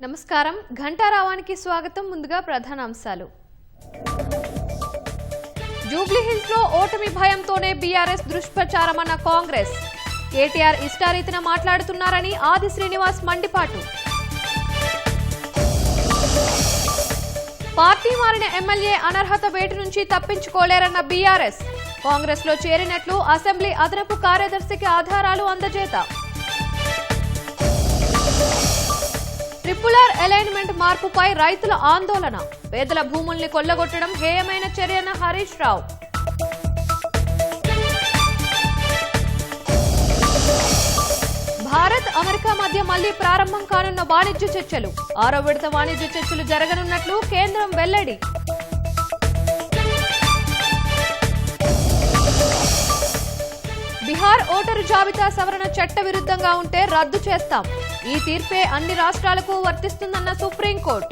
నమస్కారం ఘంటారావానికి స్వాగతం. ముందుగా ప్రధాన అంశాలు. జూబ్లీహిల్స్ లో ఓటమి భయంతోనే బీఆర్ఎస్ దుష్ప్రచారమన్న కాంగ్రెస్. కేటీఆర్ ఇష్టారీతిన మాట్లాడుతున్నారని ఆది శ్రీనివాస్ మండిపాటు. పార్టీ మారిన ఎమ్మెల్యే అనర్హత వేటు నుంచి తప్పించుకోలేరన్న బీఆర్ఎస్. కాంగ్రెస్ లో చేరినట్లు అసెంబ్లీ అదనపు కార్యదర్శికి ఆధారాలు అందజేత. ట్రిపులర్ అలైన్మెంట్ మార్పుపై రైతుల ఆందోళన. పేదల భూముల్ని కొల్లగొట్టడం హేయమైన చర్యన హరీష్ రావు. భారత్ అమెరికా మధ్య మళ్లీ ప్రారంభం కానున్న వాణిజ్య చర్చలు. 6వ విడత వాణిజ్య చర్చలు జరగనున్నట్లు కేంద్రం వెల్లడి. బీహార్ ఓటరు జాబితా సవరణ చట్ట విరుద్ధంగా ఉంటే రద్దు చేస్తాం. ఈ తీర్పే అన్ని రాష్ట్రాలకు వర్తిస్తుందన్న సుప్రీంకోర్టు.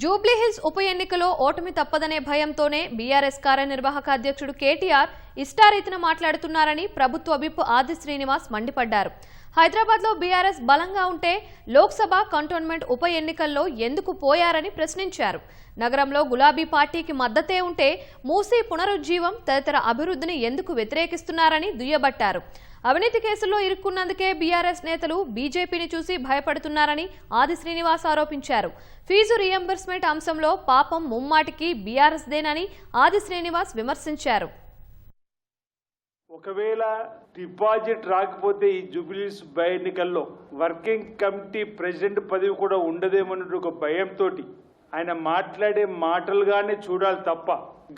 జూబ్లీహిల్స్ ఉప ఎన్నికలో ఓటమి తప్పదనే భయంతోనే బీఆర్ఎస్ కార్యనిర్వాహక అధ్యక్షుడు కేటీఆర్ ఇష్టారీతిన మాట్లాడుతున్నారని ప్రభుత్వ విప్ ఆది శ్రీనివాస్ మండిపడ్డారు. హైదరాబాద్ లో బీఆర్ఎస్ బలంగా ఉంటే లోక్సభ కంటోన్మెంట్ ఉప ఎన్నికల్లో ఎందుకు పోయారని ప్రశ్నించారు. నగరంలో గులాబీ పార్టీకి మద్దతే ఉంటే మూసీ పునరుజ్జీవం తదితర అభివృద్ధిని ఎందుకు వ్యతిరేకిస్తున్నారని దుయ్యబట్టారు. అవినీతి కేసుల్లో ఇరుక్కున్నందుకే బీఆర్ఎస్ నేతలు బీజేపీని చూసి భయపడుతున్నారని ఆది శ్రీనివాస్ ఆరోపించారు. ఫీజు రీయింబర్స్మెంట్ అంశంలో పాపం ముమ్మాటికి బీఆర్ఎస్ దేనని ఆది శ్రీనివాస్ విమర్శించారు. ఒకవేళ డిపాజిట్ రాకపోతే ఈ జూబ్లీహిల్స్ బై ఎన్నికల్లో వర్కింగ్ కమిటీ ప్రెసిడెంట్ పదవి కూడా ఉండదేమన్న ఒక భయంతో ఆయన మాట్లాడే మాటలుగానే చూడాలి తప్ప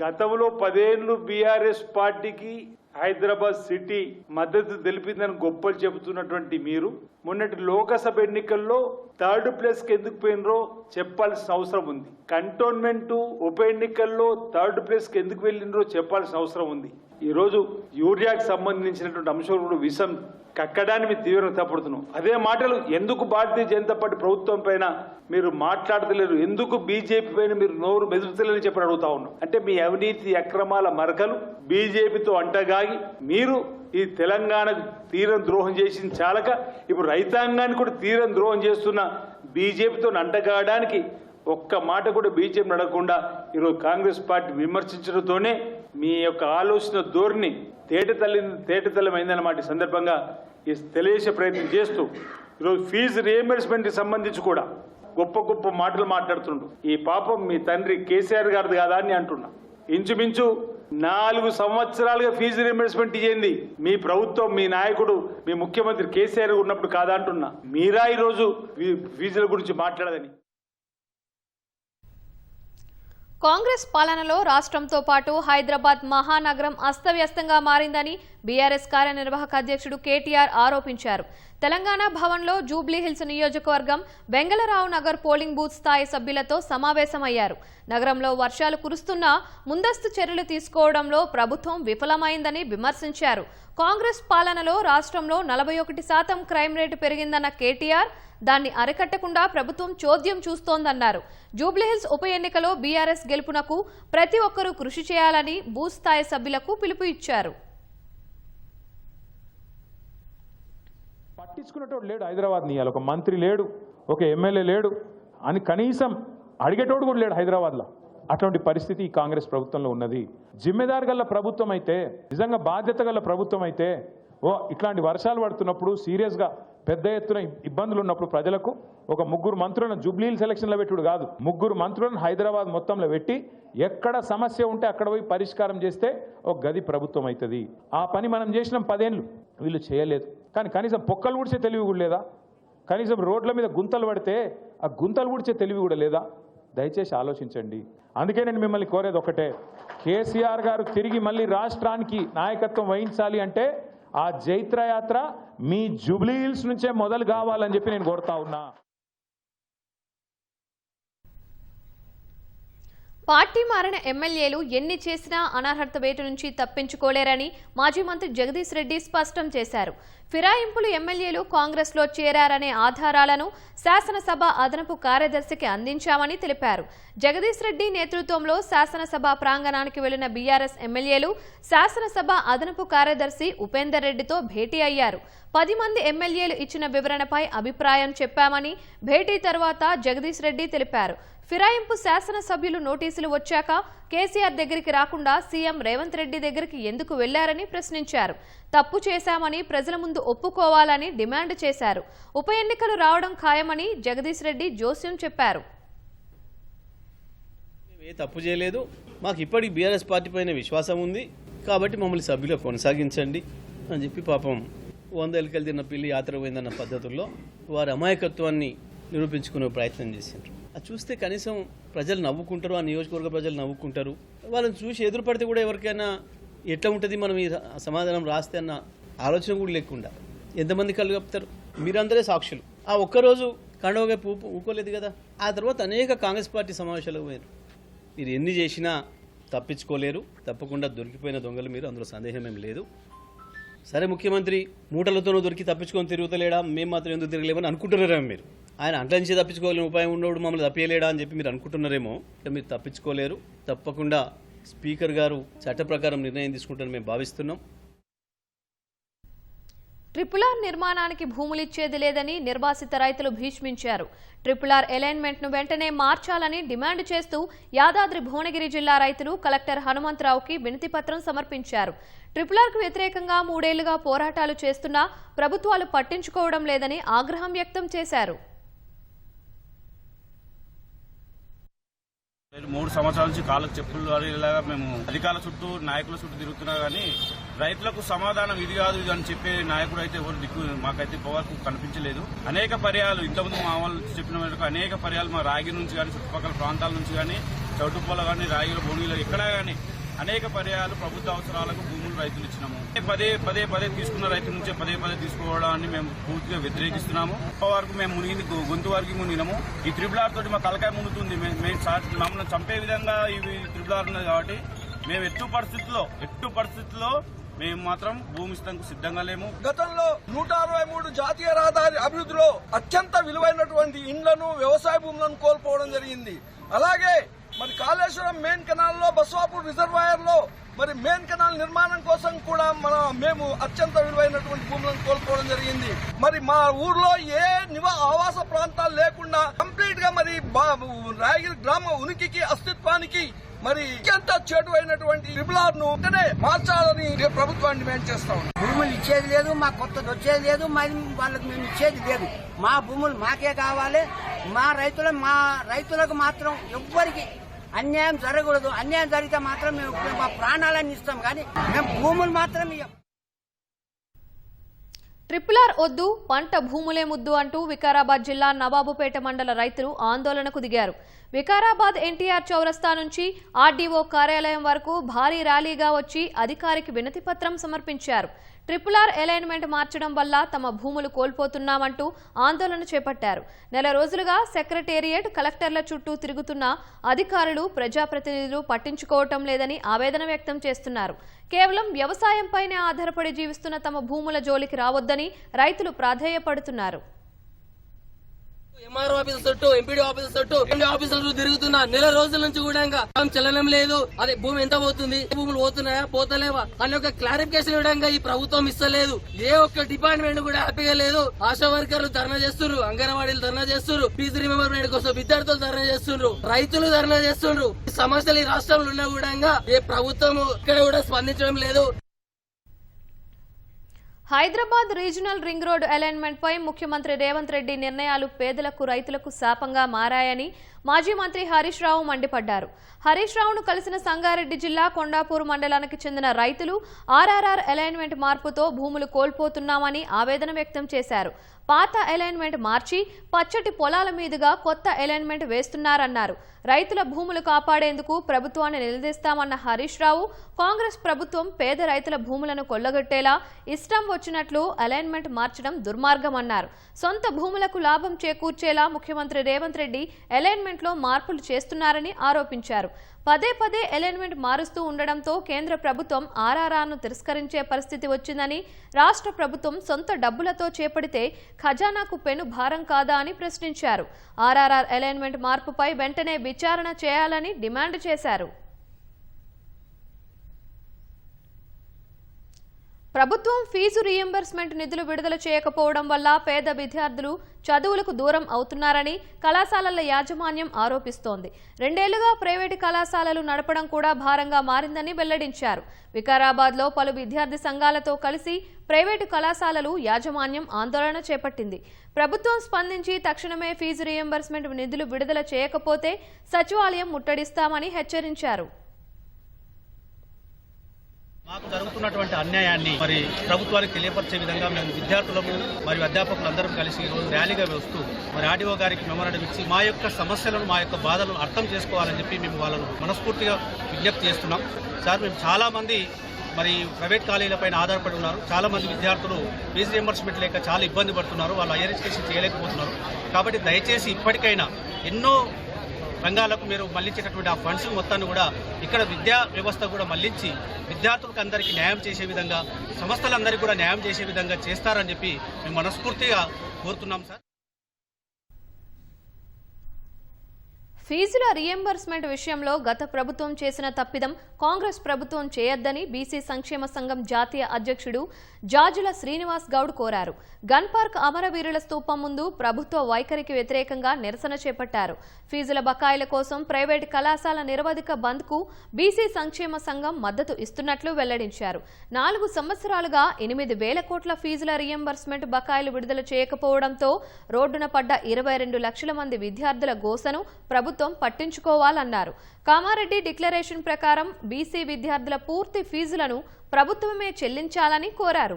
గతంలో 10 ఏళ్లు బీఆర్ఎస్ పార్టీకి హైదరాబాద్ సిటీ మద్దతు తెలిపిందని గొప్పలు చెబుతున్నటువంటి మీరు మొన్నటి లోకసభ ఎన్నికల్లో 3rd ప్లేస్కి ఎందుకు పోయినరో చెప్పాల్సిన అవసరం ఉంది. కంటోన్మెంట్ ఉప ఎన్నికల్లో 3rd ప్లేస్కి ఎందుకు వెళ్ళినరో చెప్పాల్సిన అవసరం ఉంది. ఈరోజు యూరియాకి సంబంధించినటువంటి అంశం కూడా విషం కక్కడానికి మీరు తీవ్రంగా తప్పడుతున్నాం. అదే మాటలు ఎందుకు భారతీయ జనతా పార్టీ ప్రభుత్వం పైన మీరు మాట్లాడతలేరు, ఎందుకు బీజేపీ పైన మీరు నోరు మెదులుతలేరని చెప్పి అడుగుతా ఉన్నాం. అంటే మీ అవినీతి అక్రమాల మరకలు బీజేపీతో అంటగాగి మీరు ఈ తెలంగాణకు తీరం ద్రోహం చేసింది చాలక ఇప్పుడు రైతాంగానికి కూడా తీరం ద్రోహం చేస్తున్న బీజేపీతో అంటగాయడానికి ఒక్క మాట కూడా బీజేపీ నడకుండా ఈరోజు కాంగ్రెస్ పార్టీ విమర్శించడంతోనే మీ యొక్క ఆలోచన ధోరణి తేటతెల్లమైందన్నమాట. సందర్భంగా తెలియజేసే ప్రయత్నం చేస్తూ ఈరోజు ఫీజు రీయింబర్స్మెంట్ సంబంధించి కూడా గొప్ప గొప్ప మాటలు మాట్లాడుతుండ్రు. ఈ పాపం మీ తండ్రి కేసీఆర్ గారిది కాదా అని అంటున్నా. ఇంచుమించు 4 సంవత్సరాలుగా ఫీజు రీయింబర్స్మెంట్ ఇచ్చింది మీ ప్రభుత్వం, మీ నాయకుడు, మీ ముఖ్యమంత్రి కేసీఆర్ ఉన్నప్పుడు కాదా అంటున్నా. మీరా ఈరోజు ఫీజుల గురించి మాట్లాడదని. కాంగ్రెస్ పాలనలో రాష్ట్రంతో పాటు హైదరాబాద్ మహానగరం అస్తవ్యస్తంగా మారిందని బీఆర్ఎస్ కార్యనిర్వాహక అధ్యక్షుడు కేటీఆర్ ఆరోపించారు. తెలంగాణ భవన్లో జూబ్లీహిల్స్ నియోజకవర్గం వెంగళరావు నగర్ పోలింగ్ బూత్ స్థాయి సభ్యులతో సమావేశమయ్యారు. నగరంలో వర్షాలు కురుస్తున్నా ముందస్తు చర్యలు తీసుకోవడంలో ప్రభుత్వం విఫలమైందని విమర్శించారు. కాంగ్రెస్ పాలనలో రాష్ట్రంలో 41% క్రైమ్ రేటు పెరిగిందన్న కేటీఆర్ దాన్ని అరికట్టకుండా ప్రభుత్వం చోద్యం చూస్తోందన్నారు. జూబ్లీహిల్స్ ఉప ఎన్నికలో బీఆర్ఎస్ గెలుపునకు ప్రతి ఒక్కరూ కృషి చేయాలని బూత్ స్థాయి సభ్యులకు పిలుపు ఇచ్చారు. పట్టించుకునేటోడు లేడు హైదరాబాద్ ని, ఒక మంత్రి లేడు, ఒక ఎమ్మెల్యే లేడు అని కనీసం అడిగేటోడు కూడా లేడు హైదరాబాద్లో. అటువంటి పరిస్థితి ఈ కాంగ్రెస్ ప్రభుత్వంలో ఉన్నది. జిమ్మెదారు గల ప్రభుత్వం అయితే, నిజంగా బాధ్యత గల ప్రభుత్వం అయితే ఇట్లాంటి వర్షాలు పడుతున్నప్పుడు సీరియస్గా పెద్ద ఎత్తున ఇబ్బందులు ఉన్నప్పుడు ప్రజలకు ఒక 3 మంత్రులను జూబ్లీహిల్స్ ఎలక్షన్లో పెట్టుడు కాదు, 3 మంత్రులను హైదరాబాద్ మొత్తంలో పెట్టి ఎక్కడ సమస్య ఉంటే అక్కడ పోయి పరిష్కారం చేస్తే ఒక గది ప్రభుత్వం అవుతుంది. ఆ పని మనం చేసినాం 10 ఏళ్ళు, వీళ్ళు చేయలేదు. కానీ కనీసం పొక్కలు ఊడ్చే తెలివి కూడా లేదా? కనీసం రోడ్ల మీద గుంతలు పడితే ఆ గుంతలు ఊడ్చే తెలివి కూడా లేదా? దయచేసి ఆలోచించండి. అందుకే నేను మిమ్మల్ని కోరేది ఒకటే, కేసీఆర్ గారు తిరిగి మళ్ళీ రాష్ట్రానికి నాయకత్వం వహించాలి అంటే ఆ జైత్రయాత్ర మీ జూబ్లీహిల్స్ నుంచే మొదలు కావాలని చెప్పి నేను కోరుతా ఉన్నా. పార్టీ మారిన ఎమ్మెల్యేలు ఎన్ని చేసినా అనర్హత వేటు నుంచి తప్పించుకోలేరని మాజీ మంత్రి జగదీష్ రెడ్డి స్పష్టం చేశారు. ఫిరాయింపులు ఎమ్మెల్యేలు కాంగ్రెస్లో చేరారనే ఆధారాలను శాసనసభ అదనపు కార్యదర్శికి అందించామని తెలిపారు. జగదీష్ రెడ్డి నేతృత్వంలో శాసనసభ ప్రాంగణానికి వెళ్లిన బీఆర్ఎస్ ఎమ్మెల్యేలు శాసనసభ అదనపు కార్యదర్శి ఉపేందర్ రెడ్డితో భేటీ అయ్యారు. 10 మంది ఎమ్మెల్యేలు ఇచ్చిన వివరణపై అభిప్రాయం చెప్పామని భేటీ తర్వాత జగదీష్ రెడ్డి తెలిపారు. ఫిరాయింపు శాసనసభ్యులు నోటీసులు వచ్చాక కేసీఆర్ దగ్గరికి రాకుండా సీఎం రేవంత్ రెడ్డి దగ్గరికి ఎందుకు వెళ్లారని ప్రశ్నించారు. తప్పు చేశామని ప్రజల ముందు ఒప్పుకోవాలని డిమాండ్ చేశారు. ఉప ఎన్నికలు రావడం ఖాయమని జగదీష్ రెడ్డి జోస్యం చెప్పారు. ఏ తప్పు చేయలేదు, మాకు ఇప్పటికి బీఆర్ఎస్ పార్టీ పైన విశ్వాసం ఉంది కాబట్టి మమ్మల్ని సభ్యులు కొనసాగించండి అని చెప్పి పాపం 100 ఎలుకలు తిన్న పిల్లి యాత్ర పోయిందన్న పద్ధతుల్లో వారి అమాయకత్వాన్ని నిరూపించుకునే ప్రయత్నం చేశారు. అది చూస్తే కనీసం ప్రజలు నవ్వుకుంటారు, ఆ నియోజకవర్గ ప్రజలు నవ్వుకుంటారు. వాళ్ళని చూసి ఎదురుపడితే కూడా ఎవరికైనా ఎట్లా ఉంటుంది మనం ఈ సమాధానం రాస్తే అన్న ఆలోచన కూడా లేకుండా ఎంతమంది కళ్ళు కప్పుతారు. మీరందరే సాక్షులు. ఆ ఒక్కరోజు కండవగా ఊకోలేదు కదా. ఆ తర్వాత అనేక కాంగ్రెస్ పార్టీ సమావేశాలకు పోయారు. మీరు ఎన్ని చేసినా తప్పించుకోలేరు, తప్పకుండా దొరికిపోయిన దొంగలు మీరు, అందులో సందేహం ఏం లేదు. సరే, ముఖ్యమంత్రి మూటలతోనూ దొరికి తప్పించుకొని తిరుగుతలేడా, మేము మాత్రం ఎందుకు తిరగలేమని అనుకుంటున్నారేమో మీరు. ఆయన అంట్ల నుంచి తప్పించుకోవాలని ఉపాయం ఉన్నప్పుడు మమ్మల్ని తప్పియలేడా అని చెప్పి మీరు అనుకుంటున్నారేమో. మీరు తప్పించుకోలేరు. తప్పకుండా స్పీకర్ గారు చట్ట ప్రకారం నిర్ణయం తీసుకుంటారని మేము భావిస్తున్నాం. ట్రిపుల్-ఆర్ నిర్మాణానికి భూములిచ్చేది లేదని నిర్వాసిత రైతులు భీష్మించారు. ట్రిపుల్-ఆర్ అలైన్మెంట్ను వెంటనే మార్చాలని డిమాండ్ చేస్తూ యాదాద్రి భువనగిరి జిల్లా రైతులు కలెక్టర్ హనుమంతరావుకి వినతిపత్రం సమర్పించారు. ట్రిపుల్-ఆర్కు వ్యతిరేకంగా 3 ఏళ్లుగా పోరాటాలు చేస్తున్నా ప్రభుత్వాలు పట్టించుకోవడం లేదని ఆగ్రహం వ్యక్తం చేశారు. 3 సంవత్సరాల నుంచి కాళ్ళకు చెప్పులు ఇలాగా మేము అధికారుల చుట్టూ నాయకుల చుట్టూ తిరుగుతున్నా కానీ రైతులకు సమాధానం ఇది కాదు ఇది అని చెప్పే నాయకుడు అయితే ఎవరు దిక్కు మాకైతే వరకు కనిపించలేదు. అనేక పర్యాలు ఇంతకుముందు మా వాళ్ళు చెప్పిన మేరకు అనేక పర్యాలు మా రాగి నుంచి కానీ చుట్టుపక్కల ప్రాంతాల నుంచి కానీ చౌటుప్పల కానీ రాగిల భూమిలో ఎక్కడ కానీ అనేక పర్యాలు ప్రభుత్వ అవసరాలకు భూములు రైతులు ఇచ్చినాము. పదే తీసుకున్న రైతుల నుంచే పదే తీసుకోవడాన్ని మేము పూర్తిగా వ్యతిరేకిస్తున్నాము. వరకు మేము మునిగింది గొంతు వరకు మునిగినాము. ఈ ట్రిపుల్-ఆర్ తోటి మా తలకాయ మునుగుతుంది. మమ్మల్ని చంపే విధంగా ఇవి ట్రిపుల్-ఆర్ ఉన్నది కాబట్టి మేము ఎట్టు పరిస్థితుల్లో మేము మాత్రం భూమి ఇస్తానికి సిద్ధంగా లేము. గతంలో 163 జాతీయ రహదారి అభివృద్ధిలో అత్యంత విలువైనటువంటి ఇండ్లను, వ్యవసాయ భూములను కోల్పోవడం జరిగింది. అలాగే మరి కాళేశ్వరం మెయిన్ కెనాల్ లో, బస్వాపూర్ రిజర్వాయర్ లో మరి మెయిన్ కెనాల్ నిర్మాణం కోసం కూడా మేము అత్యంత విలువైనటువంటి భూములను కోల్పోవడం జరిగింది. మరి మా ఊర్లో ఏ ఆవాస ప్రాంతాలు లేకుండా కంప్లీట్ గా మరి రాయగిరి గ్రామ ఉనికికి, అస్తిత్వానికి మరి అత్యంత చేటువైనటువంటి ట్రిపుల్-ఆర్ ను మార్చాలని ప్రభుత్వాన్ని డిమాండ్ చేస్తాం. భూములు ఇచ్చేది లేదు, మాకు కొత్తది వచ్చేది లేదు, మరి వాళ్ళకి మేము ఇచ్చేది లేదు. మా భూములు మాకే కావాలి. మా రైతులకు మాత్రం ఎవ్వరికి అన్యాయం జరగకూడదు. అన్యాయం జరిగితే మాత్రం మేము మా ప్రాణాలను ఇస్తాం, కానీ మేము భూములు మాత్రం ఇవ్వం. ట్రిపుల్-ఆర్ వద్దు, పంట భూములే ముద్దు అంటూ వికారాబాద్ జిల్లా నవాబుపేట మండల రైతులు ఆందోళనకు దిగారు. వికారాబాద్ ఎన్టీఆర్ చౌరస్తా నుంచి ఆర్డీఓ కార్యాలయం వరకు భారీ ర్యాలీగా వచ్చి అధికారికి వినతిపత్రం సమర్పించారు. ట్రిపుల్-ఆర్ అలైన్మెంట్ మార్చడం వల్ల తమ భూములు కోల్పోతున్నామంటూ ఆందోళన చేపట్టారు. నెల రోజులుగా సెక్రటేరియట్, కలెక్టర్ల చుట్టూ తిరుగుతున్న అధికారులు, ప్రజాప్రతినిధులు పట్టించుకోవటం లేదని ఆవేదన వ్యక్తం చేస్తున్నారు. కేవలం వ్యవసాయంపైనే ఆధారపడి జీవిస్తున్న తమ భూముల జోలికి రావద్దని రైతులు ప్రాధేయపడుతున్నారు. ఎంఆర్ఓ ఆఫీసర్ చుట్టూ, ఎంపీడీ ఆఫీసర్ చుట్టూ, ఆఫీసర్లు తిరుగుతున్నా నెల రోజుల నుంచి కూడా ఇంకా చలనం లేదు. అదే భూమి ఎంత పోతుంది, భూములు పోతున్నాయా పోతలేవా అని ఒక క్లారిఫికేషన్ ఇవ్వడంగా ఈ ప్రభుత్వం ఇస్తలేదు. ఏ ఒక్క డిపార్ట్మెంట్ కూడా హ్యాపీగా లేదు. ఆశా వర్కర్లు ధర్నా చేస్తున్నారు, అంగన్వాడీలు ధర్నా చేస్తున్నారు, ఫీజు రీమెంబర్మెంట్ కోసం విద్యార్థులు ధర్నా చేస్తున్నారు, రైతులు ధర్నా చేస్తున్నారు. ఈ సమస్యలు ఈ రాష్ట్రంలో ఉన్నా కూడా ఏ ప్రభుత్వం ఇక్కడ కూడా స్పందించడం లేదు. Hyderabad regional ring road alignment పై ముఖ్యమంత్రి రేవంత్ రెడ్డి నిర్ణయాలు పేదలకు, రైతులకు శాపంగా మారాయని మాజీ మంత్రి హరీష్ రావు మండిపడ్డారు. హరీష్ రావును కలిసిన సంగారెడ్డి జిల్లా కొండాపూర్ మండలానికి చెందిన రైతులు ఆర్ఆర్ఆర్ అలైన్మెంట్ మార్పుతో భూములు కోల్పోతున్నామని ఆవేదన వ్యక్తం చేశారు. పాత అలైన్మెంట్ మార్చి పచ్చటి పొలాల మీదుగా కొత్త అలైన్మెంట్ వేస్తున్నారన్నారు. రైతుల భూములు కాపాడేందుకు ప్రభుత్వాన్ని నిలదీస్తామన్న హరీష్ రావు, కాంగ్రెస్ ప్రభుత్వం పేద రైతుల భూములను కొల్లగొట్టేలా ఇష్టం వచ్చినట్లు అలైన్మెంట్ మార్చడం దుర్మార్గమన్నారు. సొంత భూములకు లాభం చేకూర్చేలా ముఖ్యమంత్రి రేవంత్ రెడ్డి అలైన్మెంట్ అలైన్మెంట్లో మార్పులు చేస్తున్నారని ఆరోపించారు. పదే పదే అలైన్మెంట్ మారుస్తూ ఉండడంతో కేంద్ర ప్రభుత్వం ఆర్ఆర్ఆర్ను తిరస్కరించే పరిస్థితి వచ్చిందని, రాష్ట్ర ప్రభుత్వం సొంత డబ్బులతో చేపడితే ఖజానాకు పెను భారం కాదా అని ప్రశ్నించారు. ఆర్ఆర్ఆర్ అలైన్మెంట్ మార్పుపై వెంటనే విచారణ చేయాలని డిమాండ్ చేశారు. ప్రభుత్వం ఫీజు రీయింబర్స్మెంట్ నిధులు విడుదల చేయకపోవడం వల్ల పేద విద్యార్థులు చదువులకు దూరం అవుతున్నారని కళాశాలల యాజమాన్యం ఆరోపిస్తోంది. 2 ఏళ్లుగా ప్రైవేటు కళాశాలలు నడపడం కూడా భారంగా మారిందని వెల్లడించారు. వికారాబాద్లో పలు విద్యార్థి సంఘాలతో కలిసి ప్రైవేటు కళాశాలలు యాజమాన్యం ఆందోళన చేపట్టింది. ప్రభుత్వం స్పందించి తక్షణమే ఫీజు రీయింబర్స్మెంట్ నిధులు విడుదల చేయకపోతే సచివాలయం ముట్టడిస్తామని హెచ్చరించారు. మాకు జరుగుతున్నటువంటి అన్యాయాన్ని మరి ప్రభుత్వానికి తెలియపరిచే విధంగా మేము విద్యార్థులము మరియు అధ్యాపకులందరం కలిసి ఈరోజు ర్యాలీగా వస్తూ మరి ఆర్డీఓ గారికి మెమోరాండం ఇచ్చి మా యొక్క సమస్యలను, మా యొక్క బాధలను అర్థం చేసుకోవాలని చెప్పి మేము వాళ్ళను మనస్ఫూర్తిగా విజ్ఞప్తి చేస్తున్నాం. సార్, మేము చాలామంది మరి ప్రైవేట్ కాలేజీలపైన ఆధారపడి ఉన్నారు. చాలామంది విద్యార్థులు ఫీజు రియంబర్స్మెంట్ లేక చాలా ఇబ్బంది పడుతున్నారు. వాళ్ళు హైయర్ ఎడ్యుకేషన్ చేయలేకపోతున్నారు. కాబట్టి దయచేసి ఇప్పటికైనా ఎన్నో రంగాలకు మీరు మళ్లించేటటువంటి ఆ ఫండ్స్ మొత్తాన్ని కూడా ఇక్కడ విద్యా వ్యవస్థ కూడా మళ్లించి విద్యార్థులకు అందరికీ న్యాయం చేసే విధంగా, సంస్థలందరికీ కూడా న్యాయం చేసే విధంగా చేస్తారని చెప్పి మేము మనస్ఫూర్తిగా కోరుతున్నాం సార్. ఫీజుల రీయింబర్స్మెంట్ విషయంలో గత ప్రభుత్వం చేసిన తప్పిదం కాంగ్రెస్ ప్రభుత్వం చేయొద్దని బీసీ సంక్షేమ సంఘం జాతీయ అధ్యక్షుడు జాజుల శ్రీనివాస్ గౌడ్ కోరారు. గన్ పార్క్ అమరవీరుల స్తూపం ముందు ప్రభుత్వ వైఖరికి వ్యతిరేకంగా నిరసన చేపట్టారు. ఫీజుల బకాయిల కోసం ప్రైవేటు కళాశాల నిరవధిక బంద్కు బీసీ సంక్షేమ సంఘం మద్దతు ఇస్తున్నట్లు వెల్లడించారు. 4 సంవత్సరాలుగా 8,000 కోట్ల ఫీజుల రీయింబర్స్మెంట్ బకాయిలు విడుదల చేయకపోవడంతో రోడ్డున పడ్డ 22 లక్షల మంది విద్యార్థుల గోసను ప్రభుత్వం పట్టించుకోవాలన్నారు. కామారెడ్డి డిక్లరేషన్ ప్రకారం బీసీ విద్యార్థుల పూర్తి ఫీజులను ప్రభుత్వమే చెల్లించాలని కోరారు.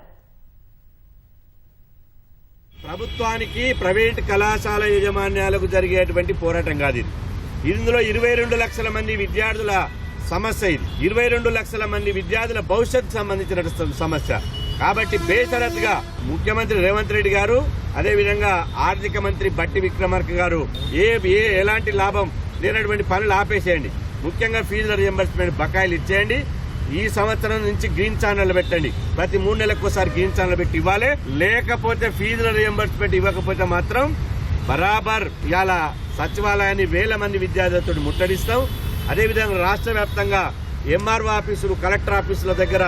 ప్రభుత్వానికి ప్రైవేట్ కళాశాల యాజమాన్యాలకు జరిగేటువంటి పోరాటం కాదు ఇది. ఇందులో 22 లక్షల మంది విద్యార్థుల సమస్య ఇది. 22 లక్షల మంది విద్యార్థుల భవిష్యత్తుకు సంబంధించిన సమస్య. కాబట్టి బేషరతుగా ముఖ్యమంత్రి రేవంత్ రెడ్డి గారు, అదేవిధంగా ఆర్థిక మంత్రి బట్టి విక్రమార్క గారు ఎలాంటి లాభం లేనటువంటి పనులు ఆపేసేయండి. ముఖ్యంగా ఫీజుల రియంబర్స్మెంట్ బకాయిలు ఇచ్చేయండి. ఈ సంవత్సరం నుంచి గ్రీన్ ఛానల్ పెట్టండి. ప్రతి 3 నెలలకు ఒకసారి గ్రీన్ ఛానల్ పెట్టి ఇవ్వాలి. లేకపోతే ఫీజుల రియంబర్స్మెంట్ ఇవ్వకపోతే మాత్రం బరాబర్ ఇవాళ సచివాలయాన్ని 1000 మంది విద్యార్థులతో ముట్టడిస్తాం. అదేవిధంగా రాష్ట్ర వ్యాప్తంగా ఎంఆర్ఓ ఆఫీసులు, కలెక్టర్ ఆఫీసుల దగ్గర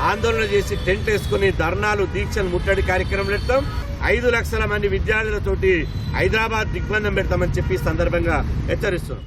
ఆందోళన చేసి టెంట్ వేసుకుని ధర్నాలు, దీక్షలు, ముట్టడి కార్యక్రమం పెడతాం. 5 లక్షల మంది విద్యార్థులతోటి హైదరాబాద్ దిగ్బంధం పెడతామని చెప్పి సందర్భంగా హెచ్చరిస్తున్నాం.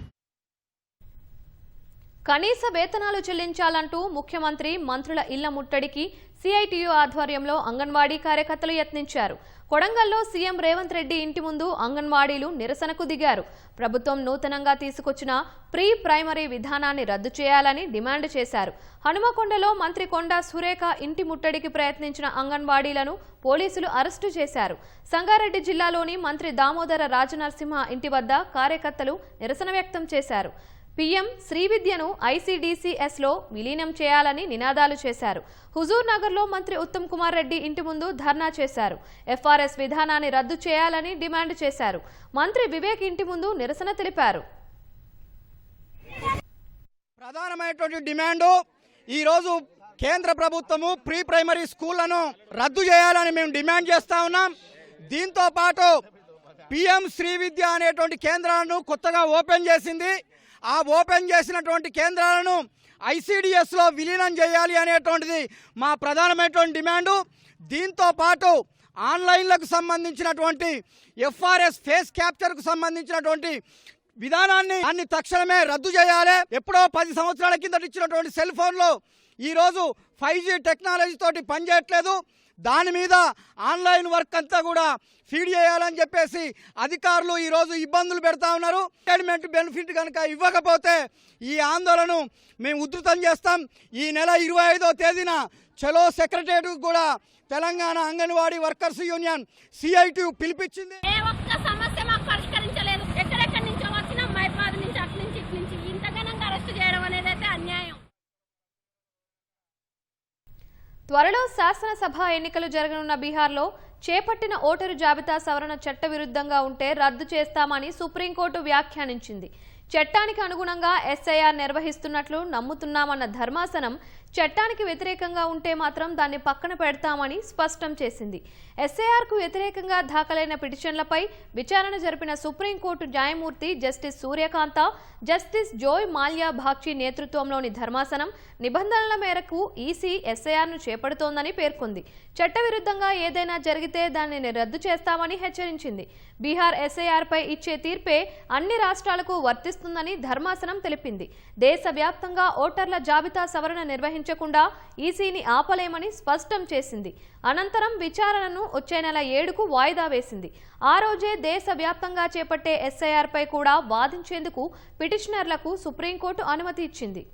కనీస వేతనాలు చెల్లించాలంటూ ముఖ్యమంత్రి, మంత్రుల ఇళ్ల ముట్టడికి సిఐటియు ఆధ్వర్యంలో అంగన్వాడీ కార్యకర్తలు యత్నించారు. కొడంగల్లో సీఎం రేవంత్ రెడ్డి ఇంటి ముందు అంగన్వాడీలు నిరసనకు దిగారు. ప్రభుత్వం నూతనంగా తీసుకొచ్చిన ప్రీ ప్రైమరీ విధానాన్ని రద్దు చేయాలని డిమాండ్ చేశారు. హనుమకొండలో మంత్రి కొండా సురేఖ ఇంటి ముట్టడికి ప్రయత్నించిన అంగన్వాడీలను పోలీసులు అరెస్టు చేశారు. సంగారెడ్డి జిల్లాలోని మంత్రి దామోదర రాజనరసింహ ఇంటి వద్ద కార్యకర్తలు నిరసన వ్యక్తం చేశారు. పీఎం శ్రీవిద్యను ఐసీడీసీఎస్లో విలీనం చేయాలని నినాదాలు చేశారు. హుజూర్ నగర్లో మంత్రి ఉత్తమ్ కుమార్ రెడ్డి ఇంటి ముందు ధర్నా చేశారు. ఎఫ్ఆర్ఎస్ విధానాన్ని రద్దు చేయాలని డిమాండ్ చేశారు. మంత్రి వివేక్ ఇంటి ముందు నిరసన తెలిపారు. ప్రధానమైనటువంటి డిమాండు ఈరోజు కేంద్ర ప్రభుత్వము ప్రీ ప్రైమరీ స్కూళ్లను రద్దు చేయాలని మేము డిమాండ్ చేస్తా ఉన్నాం. దీంతో పాటు పీఎం శ్రీవిద్య అనేటువంటి కేంద్రాలను కొత్తగా ఓపెన్ చేసింది. ఆ ఓపెన్ చేసినటువంటి కేంద్రాలను ఐసీడీఎస్లో విలీనం చేయాలి అనేటువంటిది మా ప్రధానమైనటువంటి డిమాండు. దీంతో పాటు ఆన్లైన్లకు సంబంధించినటువంటి ఎఫ్ఆర్ఎస్ ఫేస్ క్యాప్చర్కు సంబంధించినటువంటి విధానాన్ని తక్షణమే రద్దు చేయాలి. ఎప్పుడో 10 సంవత్సరాల కిందట ఇచ్చినటువంటి సెల్ ఫోన్లో ఈరోజు 5G టెక్నాలజీ తోటి పనిచేయట్లేదు. దాని మీద ఆన్లైన్ వర్క్ అంతా కూడా ఫీడ్ చేయాలని చెప్పేసి అధికారులు ఈరోజు ఇబ్బందులు పెడతా ఉన్నారు. రిటైర్మెంట్ బెనిఫిట్ కనుక ఇవ్వకపోతే ఈ ఆందోళన మేము ఉధృతం చేస్తాం. ఈ నెల 25వ తేదీన చలో సెక్రటరియట్ కూడా Telangana anganwadi workers union CIT పిలిపించింది. సమస్య మాకు పరిష్కరించలేదు. ఎక్కడెక్కడి నుంచో వచ్చినా మైపాద్ నుంచి అటు నుంచి ఇటు నుంచి ఇంతగానంగా అరెస్ట్ చేయడం అనేది అయితే అన్యాయం. త్వరలో శాసనసభ ఎన్నికలు జరగనున్న బీహార్లో చేపట్టిన ఓటరు జాబితా సవరణ చట్టవిరుద్ధంగా ఉంటే రద్దు చేస్తామని సుప్రీంకోర్టు వ్యాఖ్యానించింది. చట్టానికి అనుగుణంగా ఎస్ఐఆర్ నిర్వహిస్తున్నట్లు నమ్ముతున్నామన్న ధర్మాసనం చట్టానికి వ్యతిరేకంగా ఉంటే మాత్రం దాన్ని పక్కన పెడతామని స్పష్టం చేసింది. ఎస్ఐఆర్కు వ్యతిరేకంగా దాఖలైన పిటిషన్లపై విచారణ జరిపిన సుప్రీంకోర్టు న్యాయమూర్తి జస్టిస్ సూర్యకాంత, జస్టిస్ జోయ్ మాల్యా బాగ్చి నేతృత్వంలోని ధర్మాసనం నిబంధనల మేరకు ఈసీ ఎస్ఐఆర్ను చేపడుతోందని పేర్కొంది. చట్టవిరుద్ధంగా ఏదైనా జరిగితే దానిని రద్దు చేస్తామని హెచ్చరించింది. బీహార్ ఎస్ఐఆర్పై ఇచ్చే తీర్పే అన్ని రాష్ట్రాలకు వర్తిస్తుందని ధర్మాసనం తెలిపింది. దేశవ్యాప్తంగా ఓటర్ల జాబితా సవరణ నిర్వహించకుండా ఈసీని ఆపలేమని స్పష్టం చేసింది. అనంతరం విచారణను వచ్చే నెల 7కు వాయిదా వేసింది. ఆ రోజే దేశవ్యాప్తంగా చేపట్టే ఎస్ఐఆర్పై కూడా వాదించేందుకు పిటిషనర్లకు సుప్రీంకోర్టు అనుమతి ఇచ్చింది.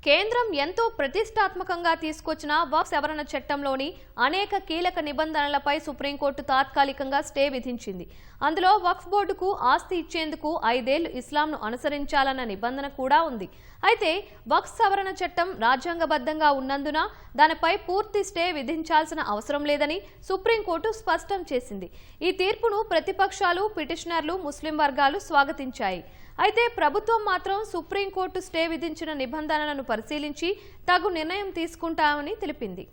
కేంద్రం ఎంతో ప్రతిష్టాత్మకంగా తీసుకొచ్చిన వక్ఫ్ సవరణ చట్టంలోని అనేక కీలక నిబంధనలపై సుప్రీంకోర్టు తాత్కాలికంగా స్టే విధించింది. అందులో వక్ఫ్ బోర్డుకు ఆస్తి ఇచ్చేందుకు 5 ఏళ్లు ఇస్లాంను అనుసరించాలన్న నిబంధన కూడా ఉంది. అయితే వక్ఫ్ సవరణ చట్టం రాజ్యాంగబద్ధంగా ఉన్నందున దానిపై పూర్తి స్టే విధించాల్సిన అవసరం లేదని సుప్రీంకోర్టు స్పష్టం చేసింది. ఈ తీర్పును ప్రతిపక్షాలు, పిటిషనర్లు, ముస్లిం వర్గాలు స్వాగతించాయి. అయితే ప్రభుత్వం మాత్రం సుప్రీంకోర్టు స్టే విధించిన నిబంధనలను పరిశీలించి తగు నిర్ణయం తీసుకుంటామని తెలిపింది.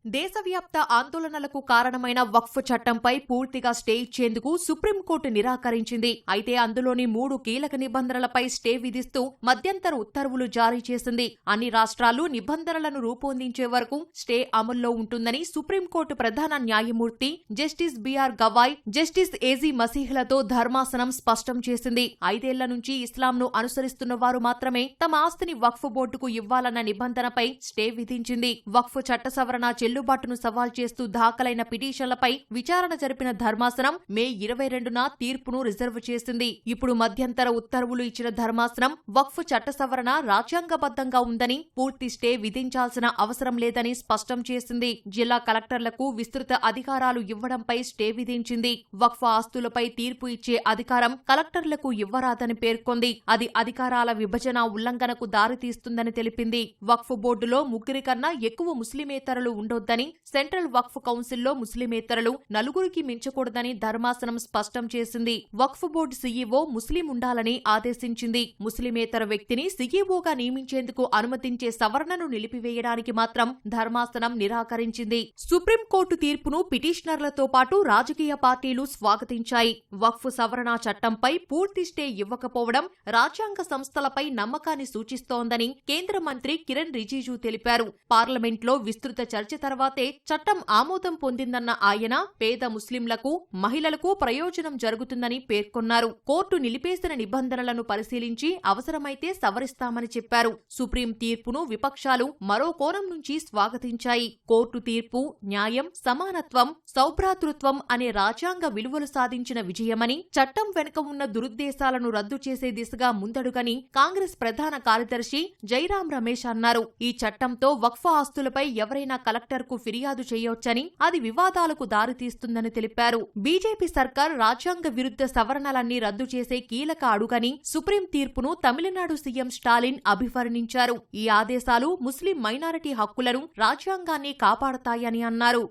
దేశవ్యాప్త ఆందోళనలకు కారణమైన వక్ఫ్ చట్టంపై పూర్తిగా స్టే ఇచ్చేందుకు సుప్రీంకోర్టు నిరాకరించింది. అయితే అందులోని 3 కీలక నిబంధనలపై స్టే విధిస్తూ మధ్యంతర ఉత్తర్వులు జారీ చేసింది. అన్ని రాష్ట్రాలు నిబంధనలను రూపొందించే వరకు స్టే అమల్లో ఉంటుందని సుప్రీంకోర్టు ప్రధాన న్యాయమూర్తి justice BR Gavai, justice AG మసీహ్లతో ధర్మాసనం స్పష్టం చేసింది. 5 ఏళ్ల నుంచి ఇస్లాంను అనుసరిస్తున్న వారు మాత్రమే తమ ఆస్తిని వక్ఫ్ బోర్డుకు ఇవ్వాలన్న నిబంధనపై స్టే విధించింది. వక్ఫ్ చట్ట సవరణ చెల్లుబాటును సవాల్ చేస్తూ దాఖలైన పిటిషన్లపై విచారణ జరిపిన ధర్మాసనం మే 22న తీర్పును రిజర్వ్ చేసింది. ఇప్పుడు మధ్యంతర ఉత్తర్వులు ఇచ్చిన ధర్మాసనం వక్ఫ్ చట్ట సవరణ రాజ్యాంగబద్ధంగా ఉందని, పూర్తి స్టే విధించాల్సిన అవసరం లేదని స్పష్టం చేసింది. జిల్లా కలెక్టర్లకు విస్తృత అధికారాలు ఇవ్వడంపై స్టే విధించింది. వక్ఫ్ ఆస్తులపై తీర్పు ఇచ్చే అధికారం కలెక్టర్లకు ఇవ్వరాదని పేర్కొంది. అది అధికారాల విభజన ఉల్లంఘనకు దారితీస్తుందని తెలిపింది. వక్ఫ్ బోర్డులో 3 కన్నా ఎక్కువ ముస్లిమేతరులు ఉండొద్దని, సెంట్రల్ వక్ఫ్ కౌన్సిల్లో ముస్లిమేతరులు 4కి మించకూడదని ధర్మాసనం స్పష్టం చేసింది. వక్ఫ్ బోర్డు సీఈఓ ముస్లిం ఉండాలని ఆదేశించింది. ముస్లిమేతర వ్యక్తిని సీఈఓగా నియమించేందుకు అనుమతించే సవరణను నిలిపివేయడానికి మాత్రం ధర్మాసనం నిరాకరించింది. సుప్రీంకోర్టు తీర్పును పిటిషనర్లతో పాటు రాజకీయ పార్టీలు స్వాగతించాయి. వక్ఫ్ సవరణ చట్టంపై పూర్తి స్టే ఇవ్వకపోవడం రాజ్యాంగ సంస్థలపై నమ్మకాన్ని సూచిస్తోందని కేంద్ర మంత్రి కిరణ్ రిజిజు తెలిపారు. పార్లమెంట్లో విస్తృత చర్చ తర్వాతే చట్టం ఆమోదం పొందిందన్న ఆయన పేద ముస్లింలకు, మహిళలకు ప్రయోజనం జరుగుతుందని పేర్కొన్నారు. కోర్టు నిలిపేసిన నిబంధనలను పరిశీలించి అవసరమైతే సవరిస్తామని చెప్పారు. సుప్రీం తీర్పును విపక్షాలు మరో కోణం నుంచి స్వాగతించాయి. కోర్టు తీర్పు న్యాయం, సమానత్వం, సౌభ్రాతృత్వం అనే రాజ్యాంగ విలువలు సాధించిన విజయమని, చట్టం వెనుక ఉన్న దురుద్దేశాలను రద్దు చేసే దిశగా ముందడుగని కాంగ్రెస్ ప్రధాన కార్యదర్శి జైరాం రమేష్ అన్నారు. ఈ చట్టంతో వక్ఫ్ ఆస్తులపై ఎవరైనా కలెక్టర్కు ఫిర్యాదు చేయొచ్చని, అది వివాదాలకు దారితీస్తుందని తెలిపారు. బీజేపీ సర్కార్ రాజ్యాంగ విరుద్ధ సవరణలన్నీ రద్దు చేసే కీలక అడుగని సుప్రీం తీర్పును తమిళనాడు సీఎం స్టాలిన్ అభివర్ణించారు. ఈ ఆదేశాలు ముస్లిం మైనారిటీ హక్కులను, రాజ్యాంగాన్ని కాపాడతాయని అన్నారు.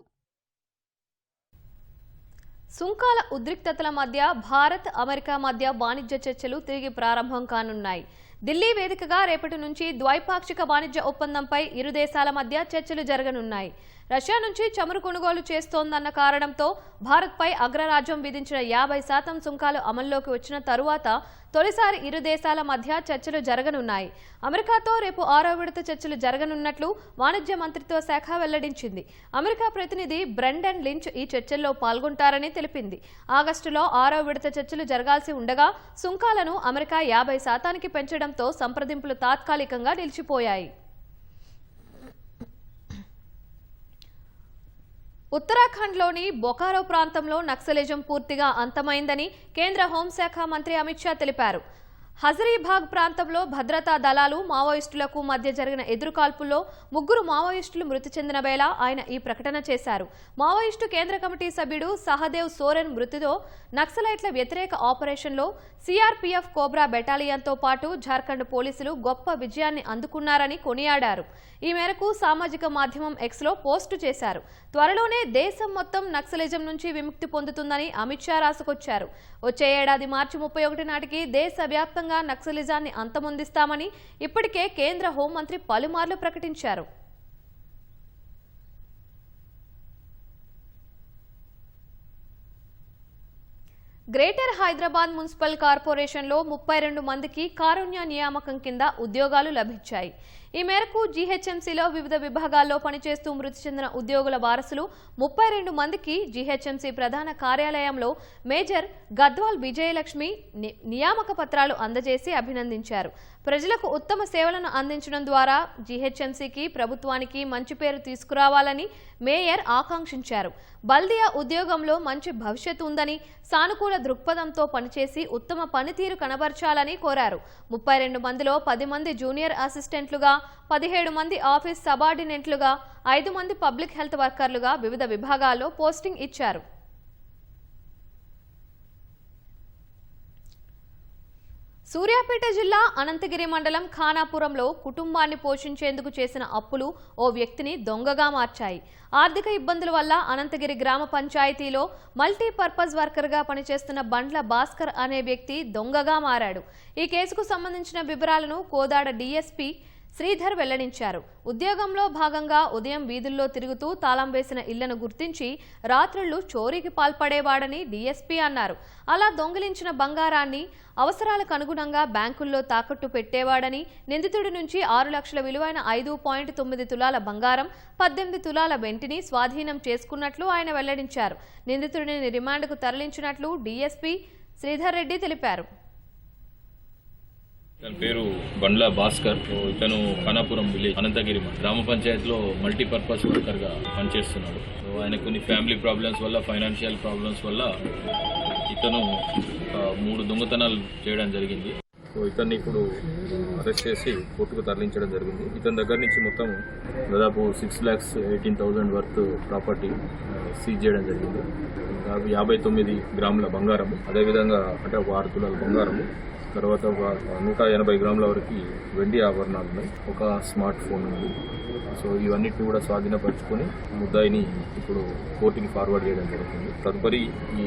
సుంకాల ఉద్రిక్తతల మధ్య భారత్, అమెరికా మధ్య వాణిజ్య చర్చలు తిరిగి ప్రారంభం కానున్నాయి. ఢిల్లీ వేదికగా రేపటి నుంచి ద్వైపాక్షిక వాణిజ్య ఒప్పందంపై ఇరు దేశాల మధ్య చర్చలు జరగనున్నాయి. రష్యా నుంచి చమురు కొనుగోలు చేస్తోందన్న కారణంతో భారత్పై అగ్రరాజ్యం విధించిన 50% సుంకాలు అమల్లోకి వచ్చిన తరువాత తొలిసారి ఇరు దేశాల మధ్య చర్చలు జరగనున్నాయి. అమెరికాతో రేపు 6వ విడత చర్చలు జరగనున్నట్లు వాణిజ్య మంత్రిత్వ శాఖ వెల్లడించింది. అమెరికా ప్రతినిధి బ్రెండన్ లించ్ ఈ చర్చల్లో పాల్గొంటారని తెలిపింది. ఆగస్టులో 6వ విడత చర్చలు జరగాల్సి ఉండగా సుంకాలను అమెరికా 50%కి పెంచడంతో సంప్రదింపులు తాత్కాలికంగా నిలిచిపోయాయి. ఉత్తరాఖండ్లోని బొకారో ప్రాంతంలో నక్సలిజం పూర్తిగా అంతమైందని కేంద్ర హోంశాఖ మంత్రి అమిత్ షా తెలిపారు. హజరీబాగ్ ప్రాంతంలో భద్రతా దళాలు మావోయిస్టులకు మధ్య జరిగిన ఎదురుకాల్పుల్లో 3 మావోయిస్టులు మృతి చెందిన వేళ ఆయన ఈ ప్రకటన చేశారు. మావోయిస్టు కేంద్ర కమిటీ సభ్యుడు సహదేవ్ సోరెన్ మృతితో నక్సలైట్ల వ్యతిరేక ఆపరేషన్లో సిఆర్పీఎఫ్ కోబ్రా బెటాలియన్తో పాటు జార్ఖండ్ పోలీసులు గొప్ప విజయాన్ని అందుకున్నారని కొనియాడారు. ఈ మేరకు సామాజిక మాధ్యమం ఎక్స్లో పోస్టు చేశారు. త్వరలోనే దేశం మొత్తం నక్సలిజం నుంచి విముక్తి పొందుతుందని అమిత్ షా రాసుకొచ్చారు. వచ్చే ఏడాది మార్చి 31 నాటికి దేశవ్యాప్తంగా నక్సలిజాన్ని అంతమొందిస్తామని ఇప్పటికే కేంద్ర హోంమంత్రి పలుమార్లు ప్రకటించారు. గ్రేటర్ హైదరాబాద్ మున్సిపల్ కార్పొరేషన్లో 32 మందికి కారుణ్య నియామకం కింద ఉద్యోగాలు లభించాయి. ఈ మేరకు జీహెచ్ఎంసీలో వివిధ విభాగాల్లో పనిచేస్తూ మృతి చెందిన ఉద్యోగుల వారసులు 32 మందికి జీహెచ్ఎంసీ ప్రధాన కార్యాలయంలో మేజర్ గద్వాల్ విజయలక్ష్మి నియామక పత్రాలు అందజేసి అభినందించారు. ప్రజలకు ఉత్తమ సేవలను అందించడం ద్వారా జీహెచ్ఎంసీకి ప్రభుత్వానికి మంచి పేరు తీసుకురావాలని మేయర్ ఆకాంక్షించారు. బల్దియా ఉద్యోగంలో మంచి భవిష్యత్తు ఉందని, సానుకూల దృక్పథంతో పనిచేసి ఉత్తమ పనితీరు కనబర్చాలని కోరారు. 32 మందిలో 10 మంది జూనియర్ అసిస్టెంట్లుగా, 17 మంది ఆఫీస్ సబార్డినేట్లుగా, 5 మంది పబ్లిక్ హెల్త్ వర్కర్లుగా వివిధ విభాగాల్లో పోస్టింగ్ ఇచ్చారు. సూర్యాపేట జిల్లా అనంతగిరి మండలం ఖానాపురంలో కుటుంబాన్ని పోషించేందుకు చేసిన అప్పులు ఓ వ్యక్తిని దొంగగా మార్చాయి. ఆర్థిక ఇబ్బందుల వల్ల అనంతగిరి గ్రామ పంచాయతీలో మల్టీపర్పస్ వర్కర్గా పనిచేస్తున్న బండ్ల భాస్కర్ అనే వ్యక్తి దొంగగా మారాడు. ఈ కేసుకు సంబంధించిన వివరాలను కోదాడ డీఎస్పీ శ్రీధర్ వెల్లడించారు. ఉద్యోగంలో భాగంగా ఉదయం వీధుల్లో తిరుగుతూ తాళం వేసిన ఇళ్లను గుర్తించి రాత్రుళ్లు చోరీకి పాల్పడేవాడని డీఎస్పీ అన్నారు. అలా దొంగిలించిన బంగారాన్ని అవసరాలకు అనుగుణంగా బ్యాంకుల్లో తాకట్టు పెట్టేవాడని, నిందితుడి నుంచి 6 లక్షల విలువైన 5.9 తులాల బంగారం, 18 తులాల వెంటిని స్వాధీనం చేసుకున్నట్లు ఆయన వెల్లడించారు. నిందితుడిని రిమాండ్కు తరలించినట్లు డీఎస్పీ శ్రీధర్ రెడ్డి తెలిపారు. తన పేరు బండ్ల భాస్కర్. ఇతను ఖానాపురం విలేజ్ అనంతగిరి గ్రామ పంచాయతీలో మల్టీపర్పస్ వర్కర్గా పనిచేస్తున్నాడు. ఆయన కొన్ని ఫ్యామిలీ ప్రాబ్లమ్స్ వల్ల, ఫైనాన్షియల్ ప్రాబ్లమ్స్ వల్ల ఇతను 3 దొంగతనాలు చేయడం జరిగింది. సో ఇతన్ని ఇప్పుడు అరెస్ట్ చేసి కోర్టుకు తరలించడం జరిగింది. ఇతని దగ్గర నుంచి మొత్తం దాదాపు 6,18,000 వర్త్ ప్రాపర్టీ సీజ్ చేయడం జరిగింది. 59 గ్రాముల బంగారము, అదేవిధంగా అంటే 6 తులాల బంగారము, తర్వాత 180 గ్రాముల వరకు వెండి ఆభరణాలు ఉన్నాయి, ఒక స్మార్ట్ ఫోన్ ఉంది. సో ఇవన్నిటిని కూడా స్వాధీనపరుచుకొని ముద్దాయిని ఇప్పుడు కోర్టుకి ఫార్వర్డ్ చేయడం జరుగుతుంది. తదుపరి ఈ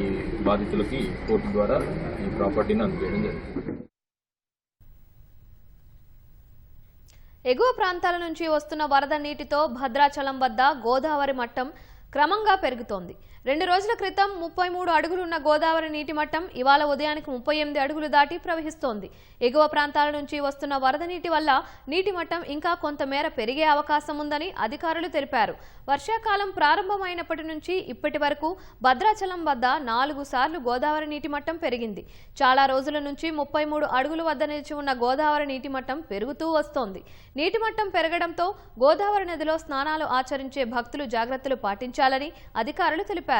బాధితులకి కోర్టు ద్వారా ఈ ప్రాపర్టీని అందజేయడం జరుగుతుంది. ఎగువ ప్రాంతాల నుంచి వస్తున్న వరద నీటితో భద్రాచలం వద్ద గోదావరి మట్టం క్రమంగా పెరుగుతోంది. 2 రోజుల క్రితం 33 అడుగులున్న గోదావరి నీటి మట్టం ఇవాళ ఉదయానికి 38 అడుగులు దాటి ప్రవహిస్తోంది. ఎగువ ప్రాంతాల నుంచి వస్తున్న వరద నీటి వల్ల నీటి మట్టం ఇంకా కొంతమేర పెరిగే అవకాశం ఉందని అధికారులు తెలిపారు. వర్షాకాలం ప్రారంభమైనప్పటి నుంచి ఇప్పటి వరకు భద్రాచలం వద్ద 4 సార్లు గోదావరి నీటి మట్టం పెరిగింది. చాలా రోజుల నుంచి 33 అడుగుల వద్ద నిలిచి ఉన్న గోదావరి నీటి మట్టం పెరుగుతూ వస్తోంది. నీటి మట్టం పెరగడంతో గోదావరి నదిలో స్నానాలు ఆచరించే భక్తులు జాగ్రత్తలు పాటించాలని అధికారులు తెలిపారు.